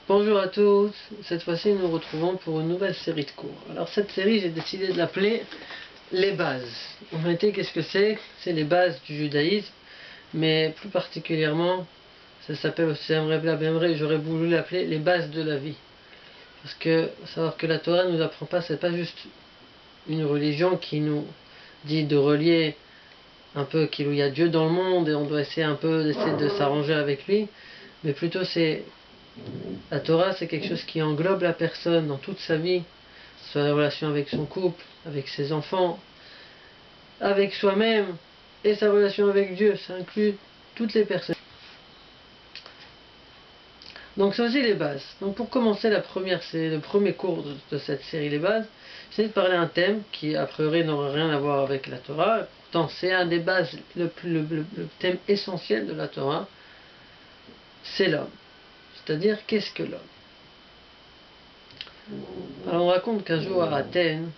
Bonjour à tous, cette fois-ci nous nous retrouvons pour une nouvelle série de cours. Alors cette série j'ai décidé de l'appeler les bases. En réalité qu'est-ce que c'est? C'est les bases du judaïsme, mais plus particulièrement ça s'appelle aussi, j'aurais voulu l'appeler les bases de la vie. Parce que savoir que la Torah ne nous apprend pas, c'est pas juste une religion qui nous dit de relier un peu qu'il y a Dieu dans le monde et on doit essayer un peu d'essayer de s'arranger avec lui, mais plutôt c'est la Torah, c'est quelque chose qui englobe la personne dans toute sa vie, soit la relation avec son couple, avec ses enfants, avec soi-même et sa relation avec Dieu. Ça inclut toutes les personnes. Donc ça aussi les bases. Donc pour commencer, c'est le premier cours de cette série les bases. C'est de parler d'un thème qui a priori n'aurait rien à voir avec la Torah. Pourtant c'est un des bases, le thème essentiel de la Torah, c'est l'homme. C'est-à-dire qu'est-ce que l'homme? Alors on raconte qu'un jour à Athènes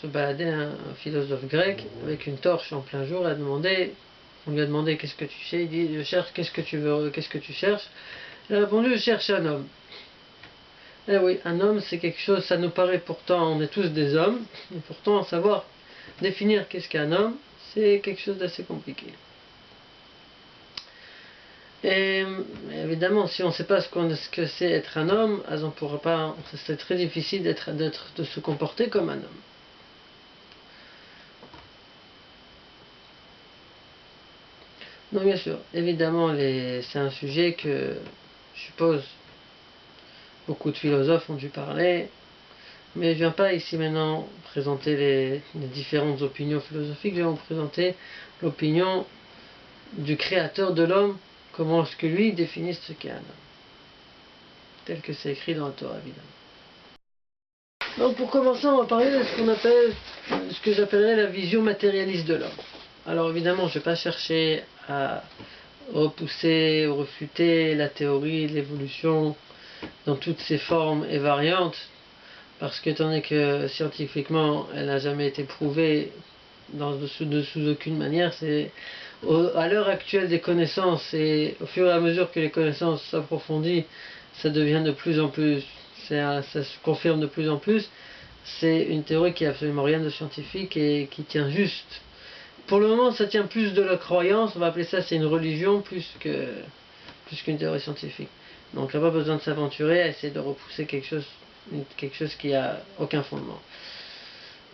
se baladait un philosophe grec avec une torche en plein jour. On lui a demandé qu'est-ce que tu sais. Il dit je cherche, qu'est-ce que tu veux, qu'est-ce que tu cherches? Il a répondu je cherche un homme. Eh oui, un homme c'est quelque chose, ça nous paraît pourtant, on est tous des hommes, et pourtant savoir définir qu'est-ce qu'un homme, c'est quelque chose d'assez compliqué. Et évidemment, si on ne sait pas ce que c'est être un homme, on pourra pas, c'est très difficile de se comporter comme un homme. Donc bien sûr, évidemment, c'est un sujet que je suppose beaucoup de philosophes ont dû parler, mais je ne viens pas ici maintenant présenter les différentes opinions philosophiques, je vais vous présenter l'opinion du créateur de l'homme, comment est-ce que lui définit ce qu'est un homme, tel que c'est écrit dans la Torah évidemment. Donc pour commencer, on va parler de ce que j'appellerais la vision matérialiste de l'homme. Alors évidemment, je ne vais pas chercher à repousser ou refuter la théorie de l'évolution dans toutes ses formes et variantes, parce qu'étant donné que scientifiquement elle n'a jamais été prouvée sous aucune manière, à l'heure actuelle des connaissances et au fur et à mesure que les connaissances s'approfondissent, ça devient de plus en plus, ça se confirme de plus en plus. C'est une théorie qui n'a absolument rien de scientifique et qui tient juste. Pour le moment, ça tient plus de la croyance, on va appeler ça, c'est une religion plus qu'une théorie scientifique. Donc, il n'y a pas besoin de s'aventurer à essayer de repousser quelque chose qui n'a aucun fondement.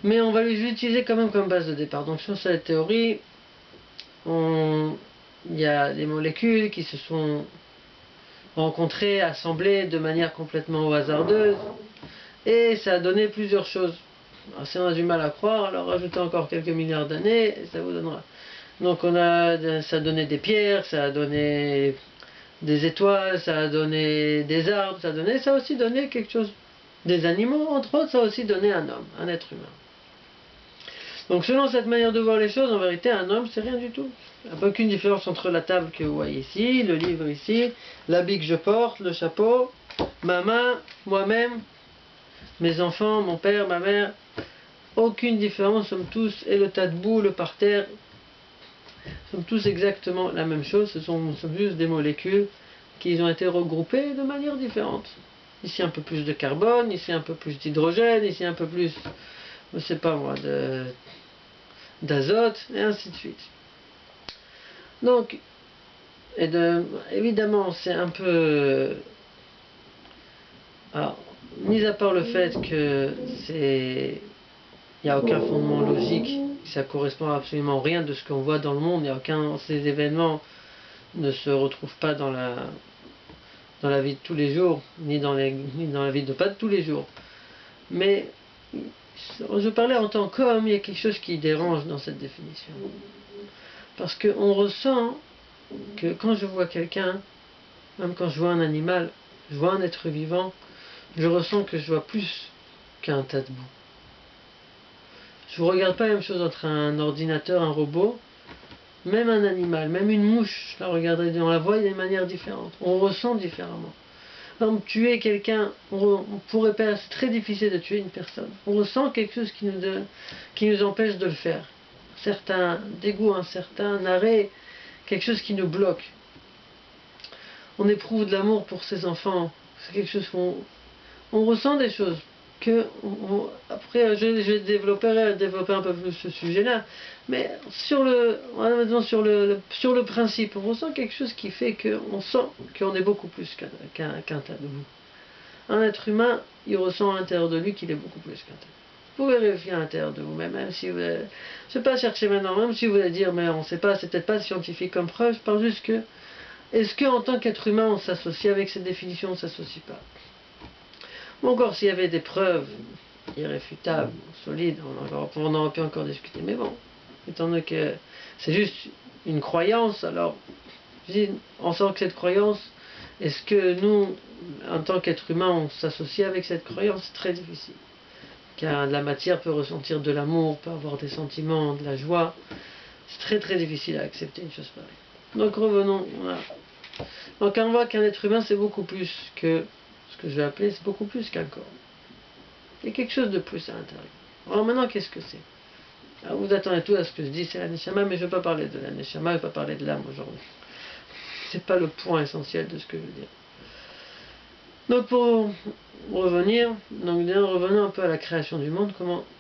Mais on va l'utiliser quand même comme base de départ. Donc, sur cette théorie, il y a des molécules qui se sont rencontrées, assemblées de manière complètement hasardeuse, et ça a donné plusieurs choses. Alors, si on a du mal à croire, alors rajoutez encore quelques milliards d'années et ça vous donnera. Donc ça a donné des pierres, ça a donné des étoiles, ça a donné des arbres, ça a aussi donné quelque chose, des animaux entre autres, ça a aussi donné un homme, un être humain. Donc selon cette manière de voir les choses, en vérité un homme c'est rien du tout. Il n'y a aucune différence entre la table que vous voyez ici, le livre ici, l'habit que je porte, le chapeau, ma main, moi-même, mes enfants, mon père, ma mère. Aucune différence, nous sommes tous, et le tas de boue, le parterre, nous sommes tous exactement la même chose, nous sommes juste des molécules qui ont été regroupées de manière différente. Ici un peu plus de carbone, ici un peu plus d'hydrogène, ici un peu plus, je ne sais pas moi, d'azote, et ainsi de suite. Donc, évidemment, c'est un peu... Alors, mis à part le fait que il n'y a aucun fondement logique, ça correspond à absolument rien de ce qu'on voit dans le monde, ces événements ne se retrouvent pas dans la vie de tous les jours, ni dans la vie de pas de tous les jours. Mais je parlais en tant qu'homme, il y a quelque chose qui dérange dans cette définition. Parce qu'on ressent que quand je vois quelqu'un, même quand je vois un animal, je vois un être vivant, je ressens que je vois plus qu'un tas de boue. Je ne regarde pas la même chose entre un ordinateur, un robot, même un animal, même une mouche, on la voit d'une manière différente, on ressent différemment. Donc tuer quelqu'un, c'est très difficile de tuer une personne. On ressent quelque chose qui nous empêche de le faire. Un certain dégoût, un certain arrêt, quelque chose qui nous bloque. On éprouve de l'amour pour ses enfants, C'est quelque chose on ressent des choses. Après, je développer un peu plus ce sujet-là. Mais sur le principe, on ressent quelque chose qui fait qu'on sent qu'on est beaucoup plus qu'un tas de boue. Un être humain, il ressent à l'intérieur de lui qu'il est beaucoup plus qu'un tas de boue. Vous pouvez vérifier à l'intérieur de vous-même, même si vous... Je ne vais pas chercher maintenant, même si vous allez dire, mais on ne sait pas, c'est peut-être pas scientifique comme preuve, je parle juste que, est-ce qu'en tant qu'être humain, on s'associe avec cette définition, on ne s'associe pas? Ou encore, s'il y avait des preuves irréfutables, solides, on aurait pu encore discuter. Mais bon, étant donné que c'est juste une croyance, alors, je dis, on sent que cette croyance, est-ce que nous, en tant qu'être humain, on s'associe avec cette croyance? C'est très difficile. Car la matière peut ressentir de l'amour, peut avoir des sentiments, de la joie. C'est très très difficile à accepter une chose pareille. Donc revenons. Voilà. Donc on voit qu'un être humain c'est beaucoup plus que ce que je vais appeler, c'est beaucoup plus qu'un corps. Il y a quelque chose de plus à l'intérieur. Alors maintenant qu'est-ce que c'est? Alors, vous attendez tout à ce que je dis, c'est la neshama, mais je ne vais pas parler de la neshama, je ne vais pas parler de l'âme aujourd'hui. C'est pas le point essentiel de ce que je veux dire. Donc pour revenir, revenons un peu à la création du monde,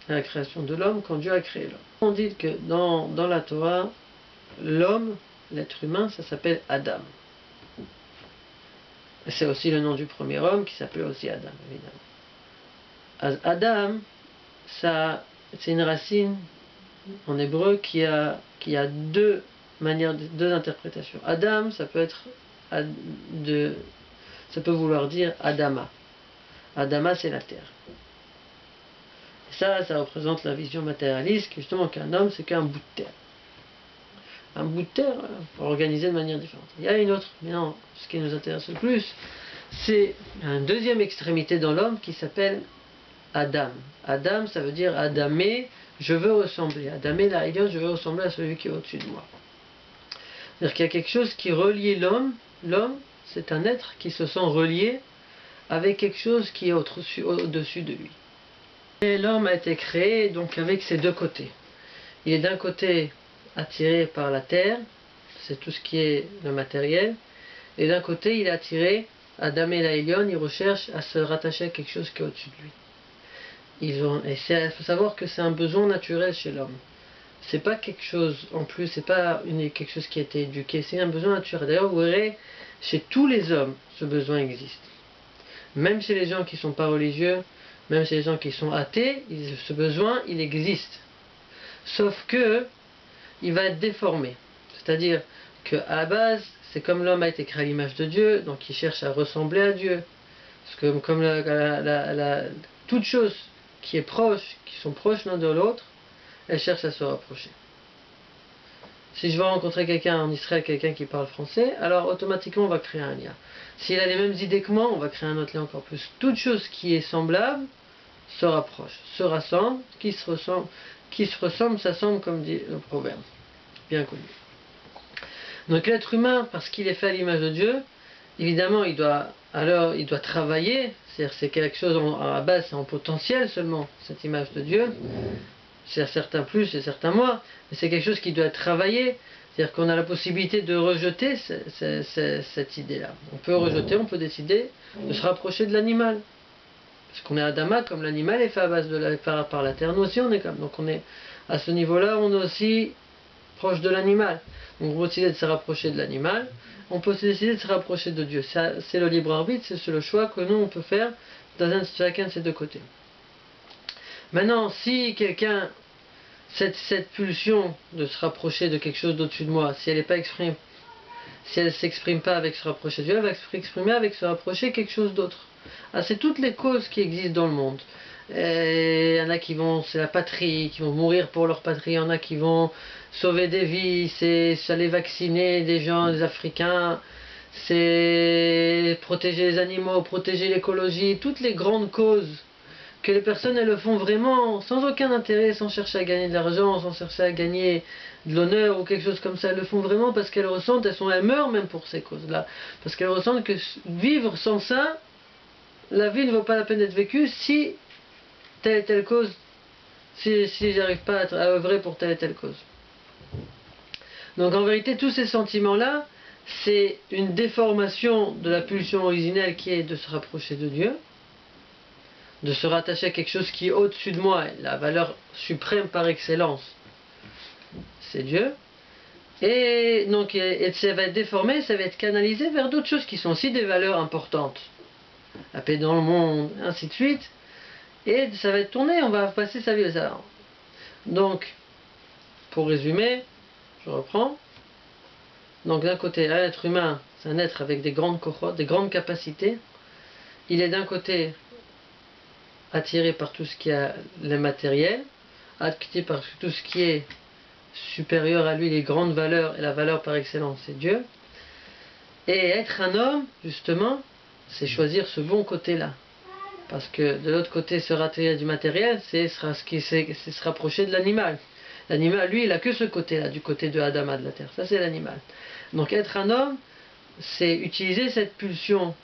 à la création de l'homme, quand Dieu a créé l'homme. On dit que dans la Torah, l'homme, l'être humain, ça s'appelle Adam. C'est aussi le nom du premier homme qui s'appelait aussi Adam, évidemment. Adam, c'est une racine en hébreu qui a deux manières, deux interprétations. Adam, ça peut vouloir dire Adama. Adama, c'est la terre. Et ça représente la vision matérialiste, justement qu'un homme, c'est qu'un bout de terre. Un bout de terre organisé de manière différente. Il y a une autre, mais non, ce qui nous intéresse le plus, c'est une deuxième extrémité dans l'homme qui s'appelle Adam. Adam, ça veut dire Adamé, je veux ressembler. Adamé, la Elion, je veux ressembler à celui qui est au-dessus de moi. C'est-à-dire qu'il y a quelque chose qui relie l'homme. L'homme, c'est un être qui se sent relié avec quelque chose qui est au-dessus de lui. Et l'homme a été créé donc avec ses deux côtés. Il est d'un côté attiré par la terre, c'est tout ce qui est le matériel, et d'un côté il est attiré, Adam et Laïlion, ils recherchent à se rattacher à quelque chose qui est au-dessus de lui. Il faut savoir que c'est un besoin naturel chez l'homme. C'est pas quelque chose en plus, c'est pas quelque chose qui a été éduqué, c'est un besoin naturel. D'ailleurs, vous verrez, chez tous les hommes, ce besoin existe. Même chez les gens qui ne sont pas religieux, même chez les gens qui sont athées, ce besoin, il existe. Sauf que, il va être déformé. C'est-à-dire qu'à la base, c'est comme l'homme a été créé à l'image de Dieu, donc il cherche à ressembler à Dieu. Parce que comme toute chose qui sont proches l'un de l'autre, elles cherchent à se rapprocher. Si je veux rencontrer quelqu'un en Israël, quelqu'un qui parle français, alors automatiquement on va créer un lien. S'il a les mêmes idées que moi, on va créer un autre lien encore plus. Toute chose qui est semblable se rapproche, se rassemble, qui se ressemble, s'assemble, comme dit le proverbe. Bien connu. Donc l'être humain, parce qu'il est fait à l'image de Dieu, évidemment il doit travailler, c'est-à-dire c'est quelque chose à la base, c'est en potentiel seulement, cette image de Dieu. C'est certains plus et certains moins, mais c'est quelque chose qui doit être travaillé. C'est-à-dire qu'on a la possibilité de rejeter cette idée-là. On peut rejeter, on peut décider de se rapprocher de l'animal. Parce qu'on est Adama, comme l'animal est fait à base par la terre, nous aussi on est comme. Donc on est à ce niveau-là, on est aussi proche de l'animal. Donc on peut décider de se rapprocher de l'animal, on peut aussi décider de se rapprocher de Dieu. C'est le libre arbitre, c'est le choix que nous on peut faire dans chacun de ces deux côtés. Maintenant, si quelqu'un, cette pulsion de se rapprocher de quelque chose d'au-dessus de moi, si elle n'est pas exprimée, si elle ne s'exprime pas avec se rapprocher de Dieu, elle va s'exprimer avec se rapprocher de quelque chose d'autre. C'est toutes les causes qui existent dans le monde. Il y en a qui vont, c'est la patrie, qui vont mourir pour leur patrie, il y en a qui vont sauver des vies, c'est aller vacciner des gens, des Africains, c'est protéger les animaux, protéger l'écologie, toutes les grandes causes que les personnes elles le font vraiment sans aucun intérêt, sans chercher à gagner de l'argent, sans chercher à gagner de l'honneur ou quelque chose comme ça. Elles le font vraiment parce qu'elles ressentent, elles meurent même pour ces causes-là. Parce qu'elles ressentent que vivre sans ça, la vie ne vaut pas la peine d'être vécue si telle et telle cause, si j'arrive pas à œuvrer pour telle et telle cause. Donc en vérité, tous ces sentiments-là, c'est une déformation de la pulsion originelle qui est de se rapprocher de Dieu, de se rattacher à quelque chose qui est au-dessus de moi, la valeur suprême par excellence, c'est Dieu. Et donc ça va être déformé, ça va être canalisé vers d'autres choses qui sont aussi des valeurs importantes. La paix dans le monde, ainsi de suite. Et ça va être tourné, on va passer sa vie à ça. Donc, pour résumer, je reprends. Donc d'un côté, l'être humain, c'est un être avec des grandes cohortes, des grandes capacités. Il est d'un côté attiré par tout ce qui est le matériel, attiré par tout ce qui est supérieur à lui, les grandes valeurs, et la valeur par excellence, c'est Dieu. Et être un homme, justement, c'est choisir ce bon côté-là. Parce que de l'autre côté, se retirer du matériel, c'est se rapprocher de l'animal. L'animal, lui, il n'a que ce côté-là, du côté de Adama, de la terre. Ça, c'est l'animal. Donc être un homme, c'est utiliser cette pulsion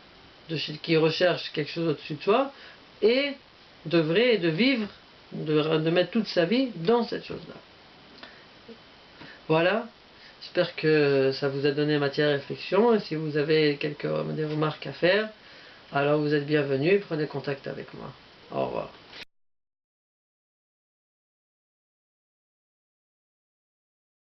qui recherche quelque chose au-dessus de soi, et d'œuvrer et de vivre, de mettre toute sa vie dans cette chose-là. Voilà, j'espère que ça vous a donné matière à réflexion, et si vous avez des remarques à faire, alors vous êtes bienvenus, prenez contact avec moi. Au revoir.